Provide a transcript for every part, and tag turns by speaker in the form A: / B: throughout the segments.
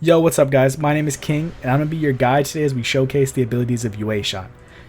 A: Yo, what's up guys? My name is King, and I'm going to be your guide today as we showcase the abilities of Yueshan.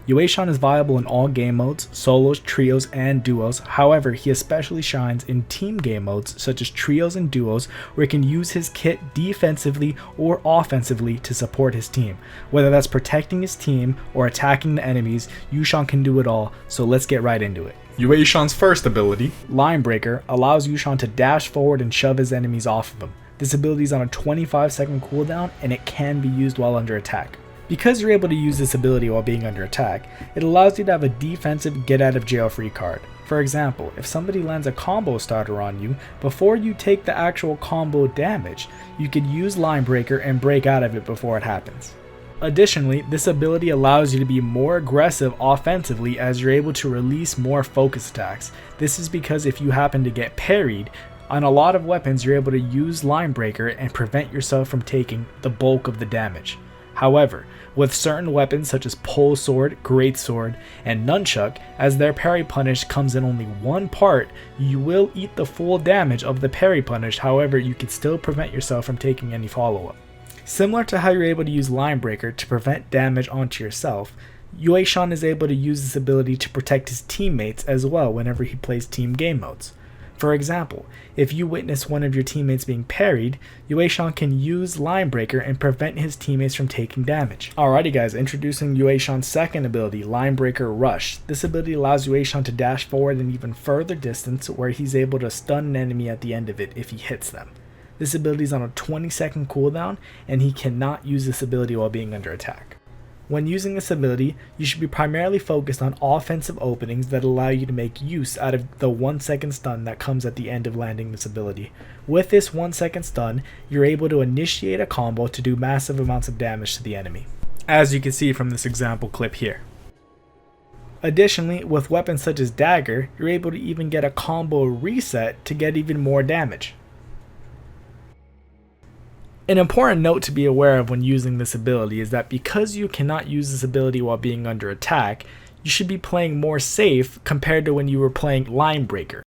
A: Yueshan is viable in all game modes, solos, trios, and duos. However, he especially shines in team game modes such as trios and duos, where he can use his kit defensively or offensively to support his team. Whether that's protecting his team or attacking the enemies, Yueshan can do it all, so let's get right into it.
B: Yueshan's first ability,
A: Line Breaker, allows Yueshan to dash forward and shove his enemies off of him. This ability is on a 25-second cooldown, and it can be used while under attack. Because you're able to use this ability while being under attack, it allows you to have a defensive get out of jail free card. For example, if somebody lands a combo starter on you, before you take the actual combo damage, you could use Line Breaker and break out of it before it happens. Additionally, this ability allows you to be more aggressive offensively as you're able to release more focus attacks. This is because if you happen to get parried, on a lot of weapons you're able to use Line Breaker and prevent yourself from taking the bulk of the damage. However, with certain weapons such as Pole Sword, Great Sword, and Nunchuck, as their parry punish comes in only one part, you will eat the full damage of the parry punish. However, you can still prevent yourself from taking any follow-up. Similar to how you're able to use Line Breaker to prevent damage onto yourself, Yueshan is able to use this ability to protect his teammates as well whenever he plays team game modes. For example, if you witness one of your teammates being parried, Yueshan can use Line Breaker and prevent his teammates from taking damage. Alrighty guys, introducing Yueshan's second ability, Line Breaker Rush. This ability allows Yueshan to dash forward an even further distance where he's able to stun an enemy at the end of it if he hits them. This ability is on a 20-second cooldown, and he cannot use this ability while being under attack. When using this ability, you should be primarily focused on offensive openings that allow you to make use out of the 1-second stun that comes at the end of landing this ability. With this 1-second stun, you're able to initiate a combo to do massive amounts of damage to the enemy, as you can see from this example clip here. Additionally, with weapons such as Dagger, you're able to even get a combo reset to get even more damage. An important note to be aware of when using this ability is that because you cannot use this ability while being under attack, you should be playing more safe compared to when you were playing Line Breaker.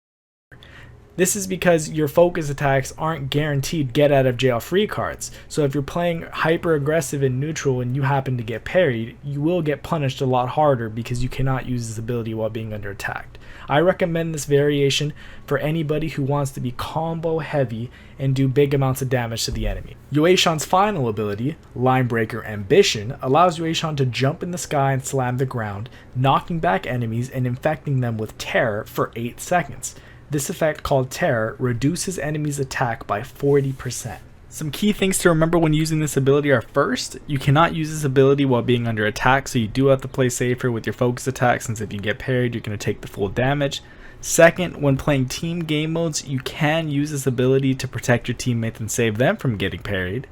A: This is because your focus attacks aren't guaranteed get out of jail free cards, so if you're playing hyper aggressive and neutral and you happen to get parried, you will get punished a lot harder because you cannot use this ability while being under attack. I recommend this variation for anybody who wants to be combo heavy and do big amounts of damage to the enemy. Yueshan's final ability, Line Breaker Ambition, allows Yueshan to jump in the sky and slam the ground, knocking back enemies and infecting them with terror for 8 seconds. This effect, called Terror, reduces enemies' attack by 40%. Some key things to remember when using this ability are: first, you cannot use this ability while being under attack, so you do have to play safer with your focus attack, since if you get parried you're going to take the full damage. Second, when playing team game modes, you can use this ability to protect your teammates and save them from getting parried.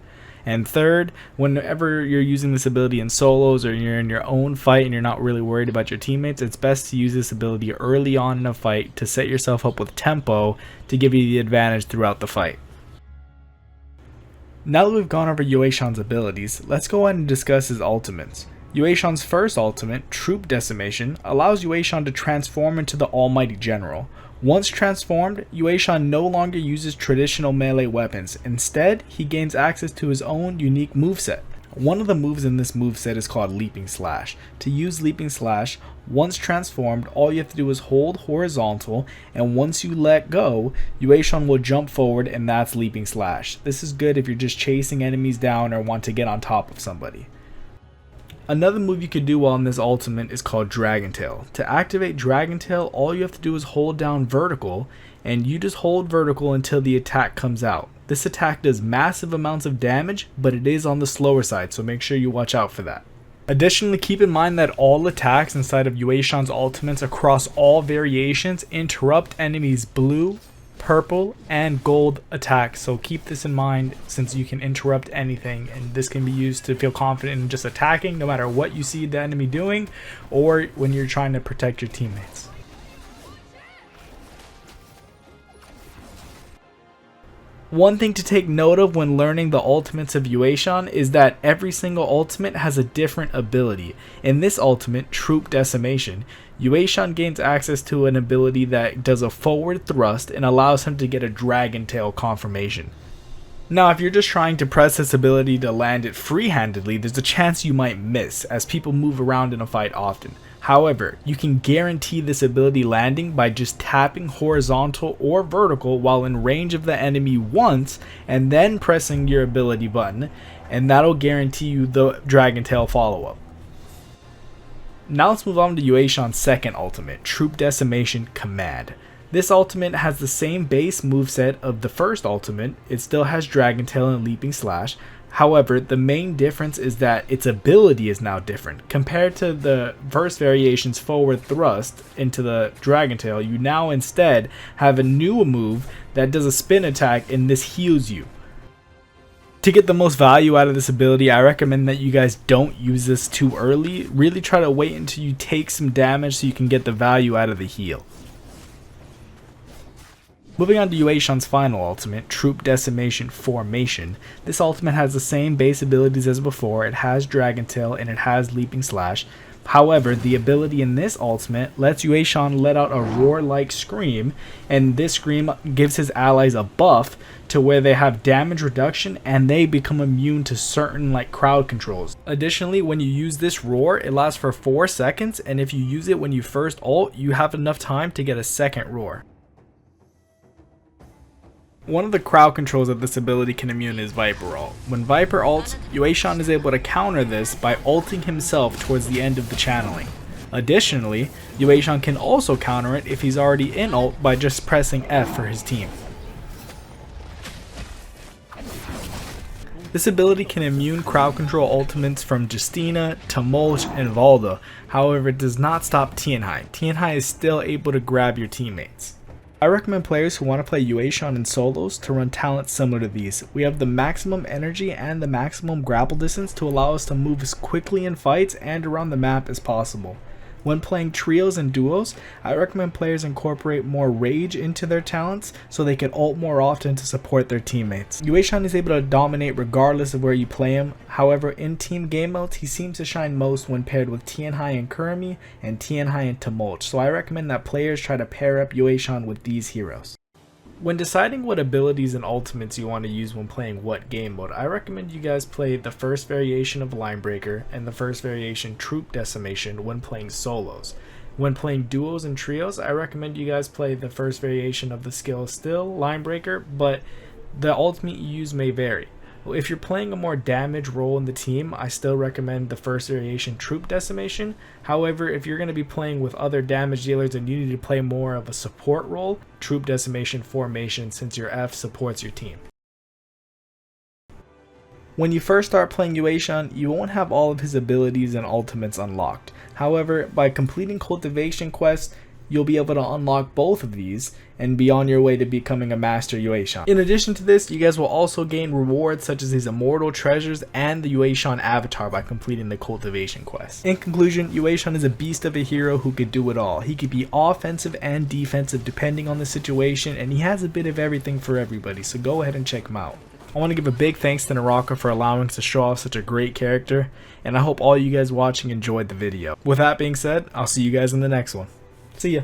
A: And third, whenever you're using this ability in solos or you're in your own fight and you're not really worried about your teammates, it's best to use this ability early on in a fight to set yourself up with tempo to give you the advantage throughout the fight. Now that we've gone over Yueshan's abilities, let's go ahead and discuss his ultimates. Yueshan's first ultimate, Troop Decimation, allows Yueshan to transform into the Almighty General. Once transformed, Yueshan no longer uses traditional melee weapons. Instead, he gains access to his own unique moveset. One of the moves in this moveset is called Leaping Slash. To use Leaping Slash, once transformed, all you have to do is hold horizontal, and once you let go, Yueshan will jump forward, and that's Leaping Slash. This is good if you're just chasing enemies down or want to get on top of somebody. Another move you could do while in this ultimate is called Dragon Tail. To activate Dragon Tail, all you have to do is hold down vertical, and you just hold vertical until the attack comes out. This attack does massive amounts of damage, but it is on the slower side, so make sure you watch out for that. Additionally, keep in mind that all attacks inside of Yueshan's ultimates across all variations interrupt enemies' blue, purple, and gold attacks, so keep this in mind since you can interrupt anything, and this can be used to feel confident in just attacking no matter what you see the enemy doing or when you're trying to protect your teammates. One thing to take note of when learning the ultimates of Yueshan is that every single ultimate has a different ability. In this ultimate, Troop Decimation, Yueshan gains access to an ability that does a forward thrust and allows him to get a Dragon Tail confirmation. Now, if you're just trying to press this ability to land it free-handedly, there's a chance you might miss, as people move around in a fight often. However, you can guarantee this ability landing by just tapping horizontal or vertical while in range of the enemy once, and then pressing your ability button, and that'll guarantee you the Dragon Tail follow-up. Now let's move on to Yueshan's second ultimate, Troop Decimation Command. This ultimate has the same base moveset of the first ultimate. It still has Dragon Tail and Leaping Slash. However, the main difference is that its ability is now different. Compared to the first variation's forward thrust into the Dragon Tail, you now instead have a new move that does a spin attack, and this heals you. To get the most value out of this ability, I recommend that you guys don't use this too early. Really try to wait until you take some damage so you can get the value out of the heal. Moving on to Yueshan's final ultimate, Troop Decimation Formation. This ultimate has the same base abilities as before. It has Dragon Tail and it has Leaping Slash. However, the ability in this ultimate lets Yueshan let out a roar-like scream, and this scream gives his allies a buff to where they have damage reduction and they become immune to certain crowd controls. Additionally, when you use this roar, it lasts for 4 seconds, and if you use it when you first ult, you have enough time to get a second roar. One of the crowd controls that this ability can immune is Viper ult. When Viper ults, Yueshan is able to counter this by ulting himself towards the end of the channeling. Additionally, Yueshan can also counter it if he's already in ult by just pressing F for his team. This ability can immune crowd control ultimates from Justina, Tumulch, and Valda. However, it does not stop Tianhai. Tianhai is still able to grab your teammates. I recommend players who want to play Yueshan in solos to run talents similar to these. We have the maximum energy and the maximum grapple distance to allow us to move as quickly in fights and around the map as possible. When playing trios and duos, I recommend players incorporate more rage into their talents so they can ult more often to support their teammates. Yueshan is able to dominate regardless of where you play him. However, in team game modes, he seems to shine most when paired with Tianhai and Kurumi and Tianhai and Tumulch, so I recommend that players try to pair up Yueshan with these heroes. When deciding what abilities and ultimates you want to use when playing what game mode, I recommend you guys play the first variation of Linebreaker and the first variation Troop Decimation when playing solos. When playing duos and trios, I recommend you guys play the first variation of the skill still, Linebreaker, but the ultimate you use may vary. If you're playing a more damage role in the team, I still recommend the first variation Troop Decimation. However, if you're going to be playing with other damage dealers and you need to play more of a support role, Troop Decimation Formation, since your F supports your team. When you first start playing Yueshan, you won't have all of his abilities and ultimates unlocked. However, by completing cultivation quests, you'll be able to unlock both of these and be on your way to becoming a master Yueshan. In addition to this, you guys will also gain rewards such as his immortal treasures and the Yueshan avatar by completing the cultivation quest. In conclusion, Yueshan is a beast of a hero who could do it all. He could be offensive and defensive depending on the situation, and he has a bit of everything for everybody, so go ahead and check him out. I want to give a big thanks to Naraka for allowing us to show off such a great character, and I hope all you guys watching enjoyed the video. With that being said, I'll see you guys in the next one. See ya.